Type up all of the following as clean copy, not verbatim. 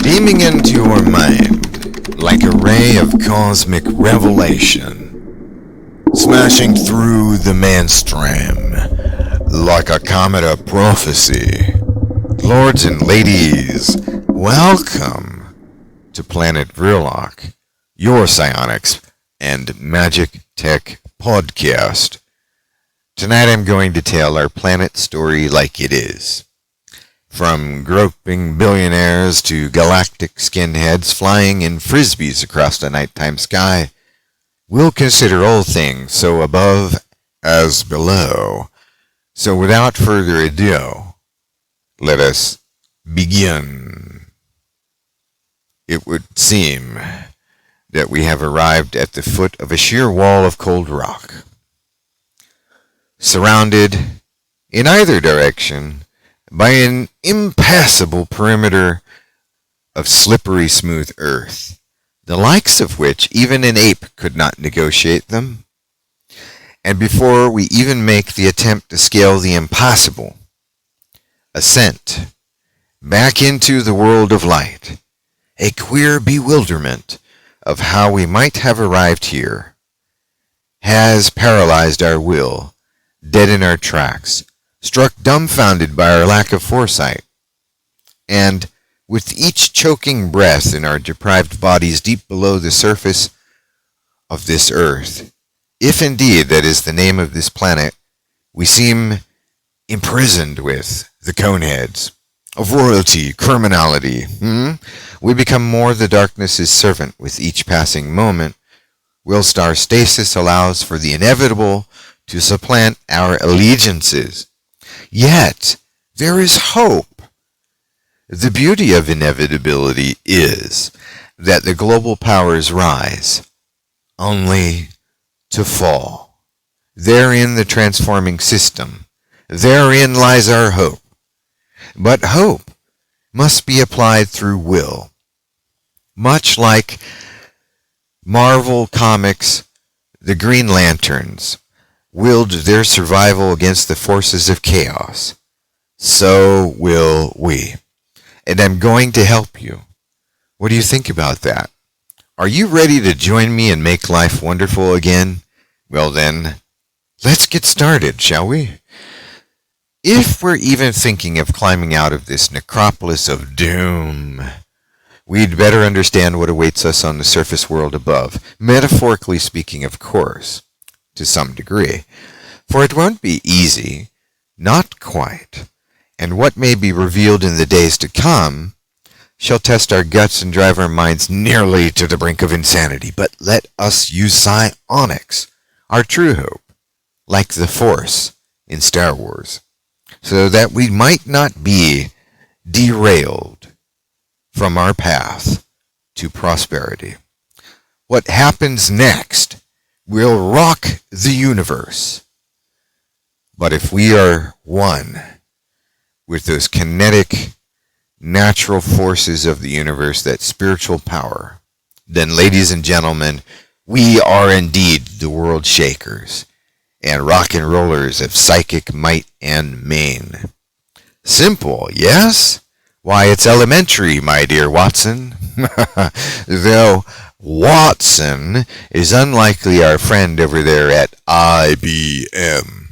beaming into your mind like a ray of cosmic revelation, smashing through the mainstream like a comet of prophecy. Lords and ladies, welcome to Planet Vrilock, your psionics and magic tech podcast. Tonight I'm going to tell our planet story like it is. From groping billionaires to galactic skinheads flying in frisbees across the nighttime sky, we'll consider all things so above as below. So without further ado, let us begin. It would seem that we have arrived at the foot of a sheer wall of cold rock, surrounded in either direction by an impassable perimeter of slippery smooth earth, the likes of which even an ape could not negotiate them. And before we even make the attempt to scale the impossible, ascent back into the world of light, a queer bewilderment of how we might have arrived here has paralyzed our will, dead in our tracks, struck dumbfounded by our lack of foresight, and with each choking breath in our deprived bodies deep below the surface of this earth, if indeed that is the name of this planet, we seem imprisoned with the coneheads of royalty, criminality. We become more the darkness's servant with each passing moment, whilst our stasis allows for the inevitable to supplant our allegiances. Yet, there is hope. The beauty of inevitability is that the global powers rise, only to fall. Therein the transforming system. Therein lies our hope. But hope must be applied through will. Much like Marvel Comics, the Green Lanterns willed their survival against the forces of chaos, so will we. And I'm going to help you. What do you think about that? Are you ready to join me and make life wonderful again? Well then, let's get started, shall we? If we're even thinking of climbing out of this necropolis of doom, we'd better understand what awaits us on the surface world above, metaphorically speaking, of course, to some degree. For it won't be easy, not quite, and what may be revealed in the days to come shall test our guts and drive our minds nearly to the brink of insanity. But let us use psionics, our true hope, like the Force in Star Wars, so that we might not be derailed from our path to prosperity. What happens next will rock the universe. But if we are one with those kinetic, natural forces of the universe, that spiritual power, then, ladies and gentlemen, we are indeed the world shakers and rock and rollers of psychic might and main. Simple, yes? Why, it's elementary, my dear Watson. Though Watson is unlikely our friend over there at IBM.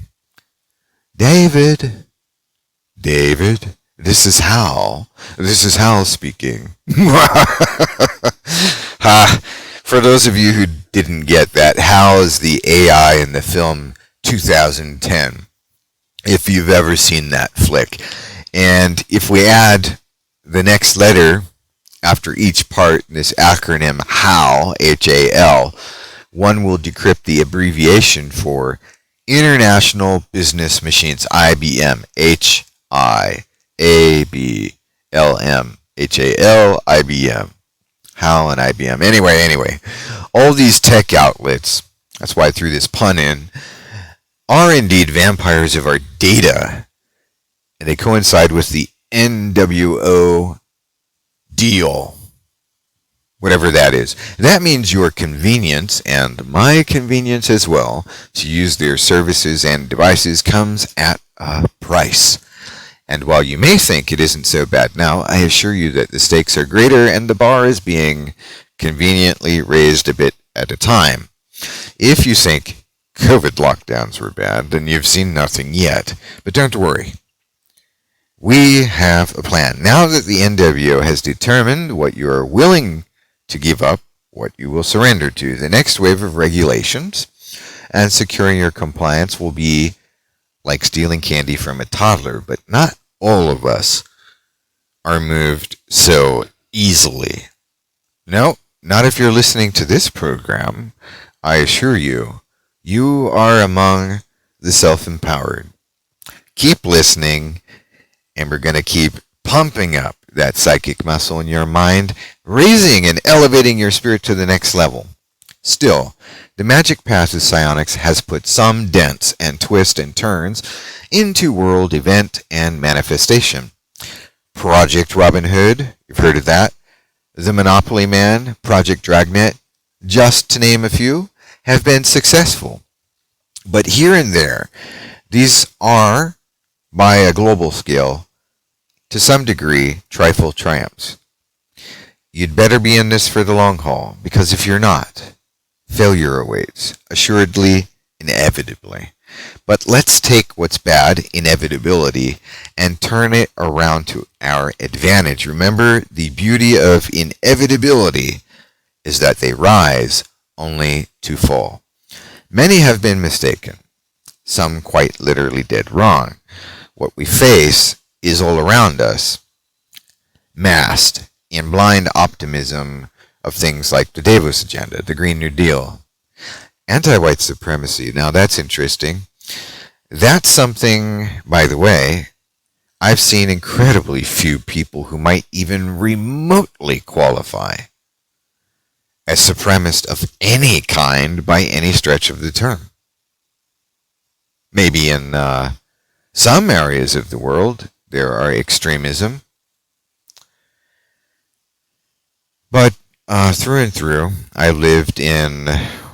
David, this is Hal. This is Hal speaking. For those of you who didn't get that, Hal is the AI in the film 2010, if you've ever seen that flick. And if we add the next letter after each part, this acronym HAL, H-A-L, one will decrypt the abbreviation for International Business Machines, IBM, H-I-A-B-L-M, H-A-L, IBM, HAL and IBM. Anyway, all these tech outlets, that's why I threw this pun in, are indeed vampires of our data, and they coincide with the NWO deal, whatever that is. That means your convenience, and my convenience as well, to use their services and devices comes at a price. And while you may think it isn't so bad now, I assure you that the stakes are greater and the bar is being conveniently raised a bit at a time. If you think COVID lockdowns were bad, then you've seen nothing yet. But don't worry. We have a plan. Now that the NWO has determined what you are willing to give up, what you will surrender to, the next wave of regulations and securing your compliance will be like stealing candy from a toddler, but not all of us are moved so easily. No, not if you're listening to this program. I assure you, you are among the self-empowered. Keep listening, and we're going to keep pumping up that psychic muscle in your mind, raising and elevating your spirit to the next level. Still, the magic path of psionics has put some dents and twists and turns into world event and manifestation. Project Robin Hood, you've heard of that. The Monopoly Man, Project Dragnet, just to name a few, have been successful. But here and there, these are, by a global scale, to some degree, trifle triumphs. You'd better be in this for the long haul, because if you're not, failure awaits, assuredly, inevitably. But let's take what's bad, inevitability, and turn it around to our advantage. Remember, the beauty of inevitability is that they rise only to fall. Many have been mistaken, some quite literally dead wrong. What we face is all around us, masked in blind optimism of things like the Davos Agenda, the Green New Deal, anti-white supremacy. Now that's interesting. That's something, by the way, I've seen incredibly few people who might even remotely qualify as supremacist of any kind by any stretch of the term. Maybe in some areas of the world there are extremism, but through and through, I lived in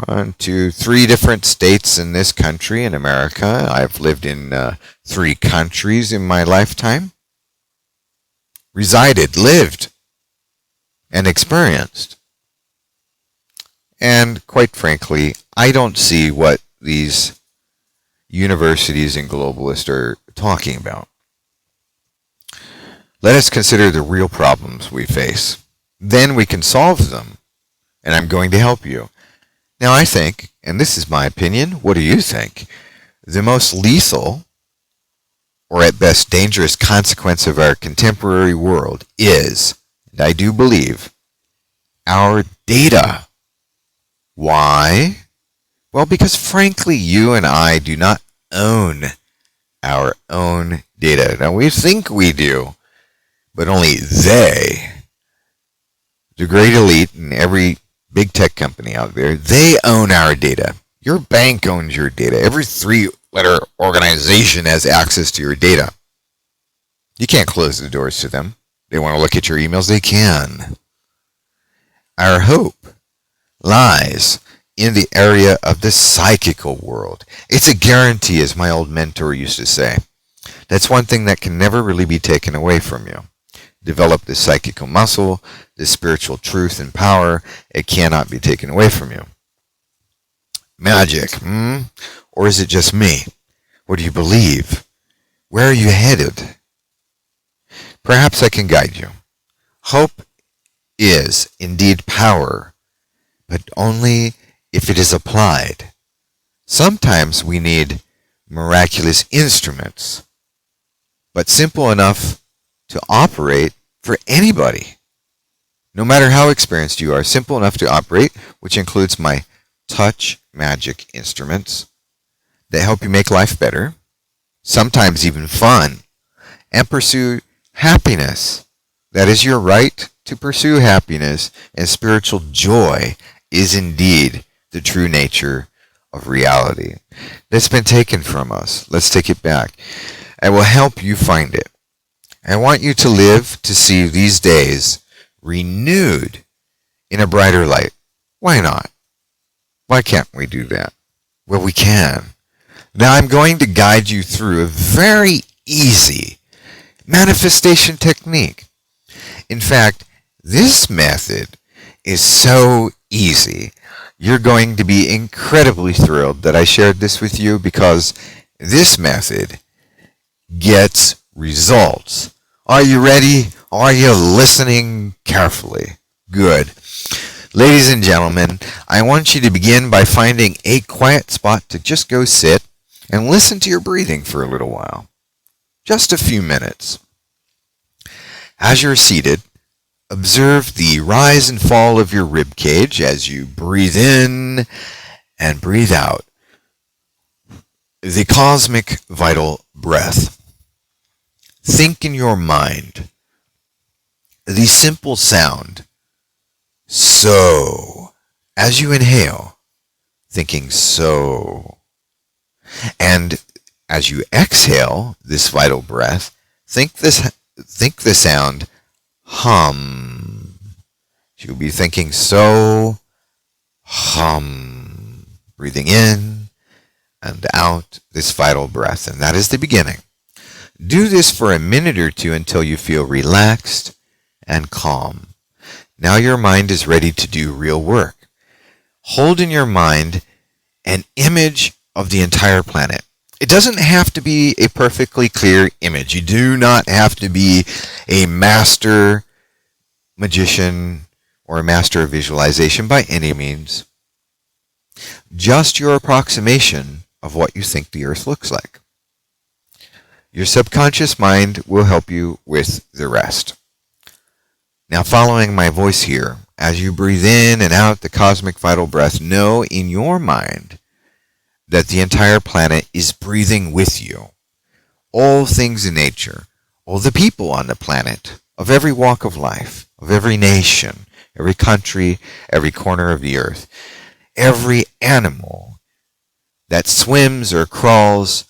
3 different states in this country, in America. I've lived in 3 countries in my lifetime. Resided, lived, and experienced. And quite frankly, I don't see what these universities and globalists are talking about. Let us consider the real problems we face. Then we can solve them, and I'm going to help you. Now I think, and this is my opinion, what do you think? The most lethal, or at best dangerous consequence of our contemporary world is, and I do believe, our data. Why? Well, because frankly, you and I do not own our own data. Now we think we do, but only they, the great elite and every big tech company out there, they own our data. Your bank owns your data. Every 3-letter organization has access to your data. You can't close the doors to them. They want to look at your emails, they can. Our hope lies in the area of the psychical world. It's a guarantee, as my old mentor used to say. That's one thing that can never really be taken away from you. Develop the psychical muscle, the spiritual truth and power. It cannot be taken away from you. Magic, or is it just me? What do you believe? Where are you headed? Perhaps I can guide you. Hope is indeed power, but only if it is applied. Sometimes we need miraculous instruments, but simple enough to operate for anybody. No matter how experienced you are, simple enough to operate, which includes my touch magic instruments that help you make life better, sometimes even fun, and pursue happiness. That is your right to pursue happiness, and spiritual joy is indeed the true nature of reality. That's been taken from us. Let's take it back. I will help you find it. I want you to live to see these days renewed in a brighter light. Why not? Why can't we do that? Well, we can. Now I'm going to guide you through a very easy manifestation technique. In fact, this method is so easy. You're going to be incredibly thrilled that I shared this with you because this method gets results. Are you ready? Are you listening carefully? Good. Ladies and gentlemen, I want you to begin by finding a quiet spot to just go sit and listen to your breathing for a little while. Just a few minutes. As you're seated, observe the rise and fall of your rib cage as you breathe in and breathe out. The cosmic vital breath. Think in your mind the simple sound so as you inhale, thinking so. And as you exhale this vital breath, think the sound hum. You'll be thinking so, hum. Breathing in and out this vital breath. And that is the beginning. Do this for a minute or two until you feel relaxed and calm. Now your mind is ready to do real work. Hold in your mind an image of the entire planet. It doesn't have to be a perfectly clear image. You do not have to be a master magician or a master of visualization by any means. Just your approximation of what you think the Earth looks like. Your subconscious mind will help you with the rest. Now, following my voice here, as you breathe in and out the cosmic vital breath, know in your mind that the entire planet is breathing with you. All things in nature, all the people on the planet, of every walk of life, of every nation, every country, every corner of the earth, every animal that swims or crawls,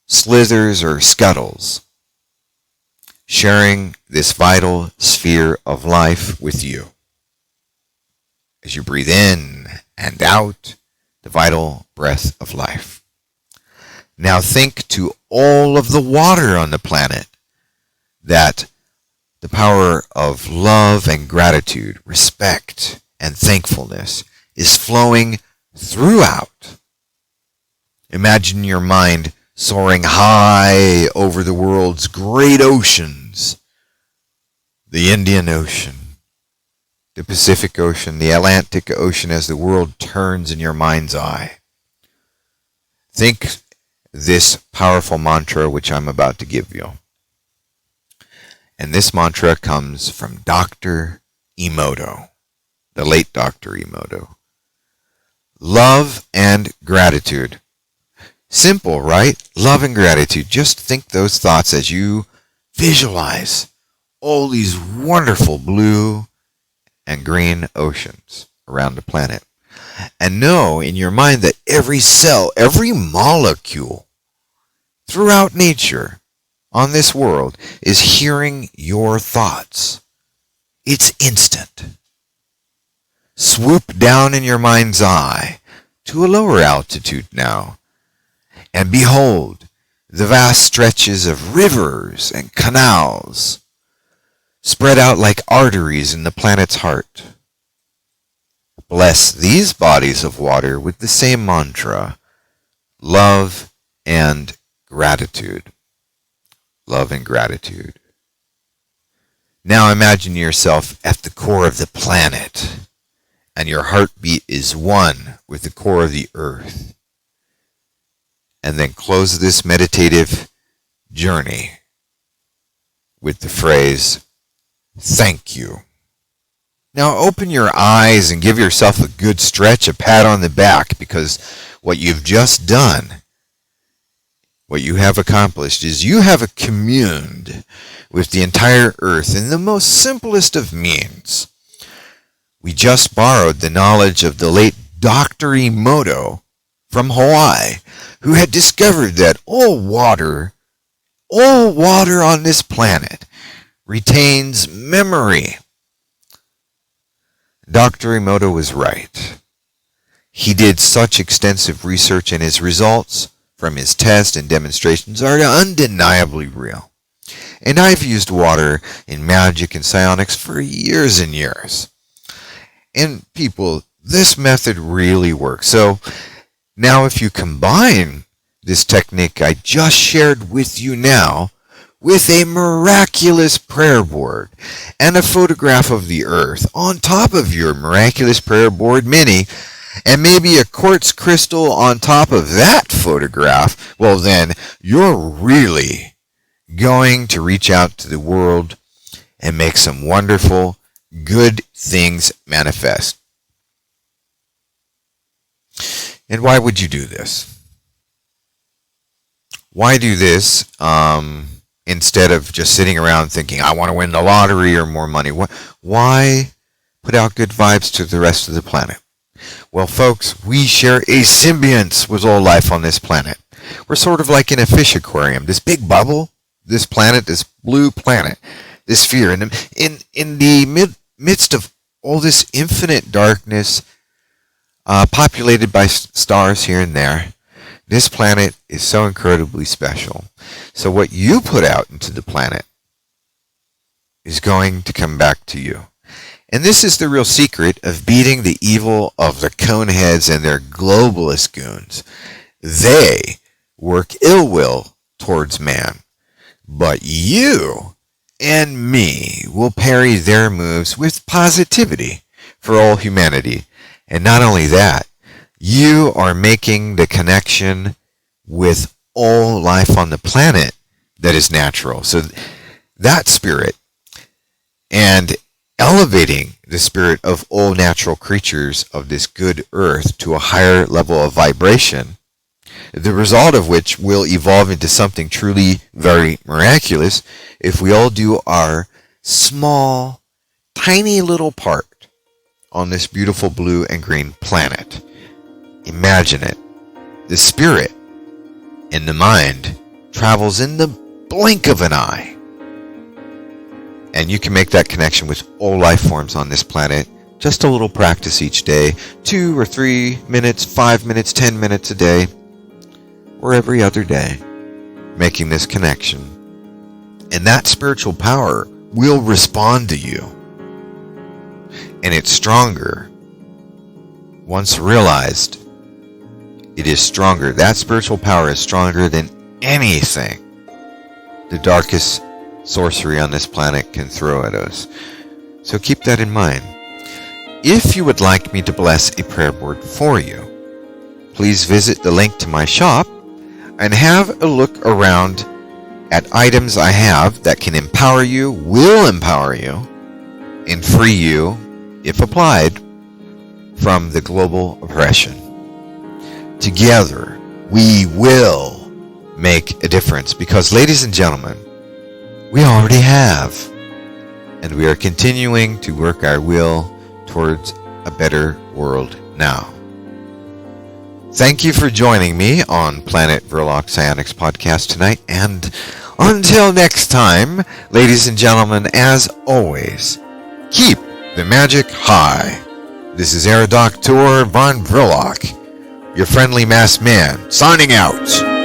slithers or scuttles, sharing this vital sphere of life with you. As you breathe in and out the vital breath of life. Now think to all of the water on the planet that the power of love and gratitude, respect and thankfulness is flowing throughout. Imagine your mind soaring high over the world's great oceans, the Indian Ocean, the Pacific Ocean, the Atlantic Ocean, as the world turns in your mind's eye. Think this powerful mantra which I'm about to give you. And this mantra comes from Dr. Emoto, the late Dr. Emoto. Love and gratitude. Simple, right? Love and gratitude. Just think those thoughts as you visualize all these wonderful blue and green oceans around the planet. And know in your mind that every cell, every molecule throughout nature on this world is hearing your thoughts. It's instant. Swoop down in your mind's eye to a lower altitude now, and behold the vast stretches of rivers and canals spread out like arteries in the planet's heart. Bless these bodies of water with the same mantra, love and gratitude. Love and gratitude. Now imagine yourself at the core of the planet, and your heartbeat is one with the core of the earth. And then close this meditative journey with the phrase, thank you. Now open your eyes and give yourself a good stretch, a pat on the back, because what you've just done, what you have accomplished, is you have communed with the entire earth in the most simplest of means. We just borrowed the knowledge of the late Dr. Emoto from Hawaii, who had discovered that all water on this planet retains memory. Dr. Emoto was right. He did such extensive research, and his results from his tests and demonstrations are undeniably real. And I've used water in magic and psionics for years and years. And people, this method really works. So now if you combine this technique I just shared with you now with a miraculous prayer board and a photograph of the earth on top of your miraculous prayer board mini, and maybe a quartz crystal on top of that photograph, well then, you're really going to reach out to the world and make some wonderful, good things manifest. And why would you do this? Why do this instead of just sitting around thinking, I want to win the lottery or more money? Why put out good vibes to the rest of the planet? Well, folks, we share a symbionce with all life on this planet. We're sort of like in a fish aquarium. This big bubble, this planet, this blue planet, this sphere. And in the midst of all this infinite darkness, populated by stars here and there, this planet is so incredibly special. So what you put out into the planet is going to come back to you. And this is the real secret of beating the evil of the coneheads and their globalist goons. They work ill will towards man. But you and me will parry their moves with positivity for all humanity. And not only that, you are making the connection with all life on the planet that is natural. So that spirit and elevating the spirit of all natural creatures of this good earth to a higher level of vibration, the result of which will evolve into something truly very miraculous if we all do our small, tiny little part on this beautiful blue and green planet. Imagine it. The spirit and the mind travels in the blink of an eye. And you can make that connection with all life forms on this planet. Just a little practice each day. 2 or 3 minutes, 5 minutes, 10 minutes a day. Or every other day. Making this connection. And that spiritual power will respond to you. And it's stronger. Once realized, it is stronger. That spiritual power is stronger than anything the darkest sorcery on this planet can throw at us. So keep that in mind. If you would like me to bless a prayer board for you, please visit the link to my shop and have a look around at items I have that can empower you, will empower you, and free you, if applied, from the global oppression. Together, we will make a difference because, ladies and gentlemen, we already have, and we are continuing to work our will towards a better world now. Thank you for joining me on Planet Vrilock Psionics podcast tonight, and until next time, ladies and gentlemen, as always, keep the magic high. This is Dr. von Vrilock, your friendly masked man, signing out.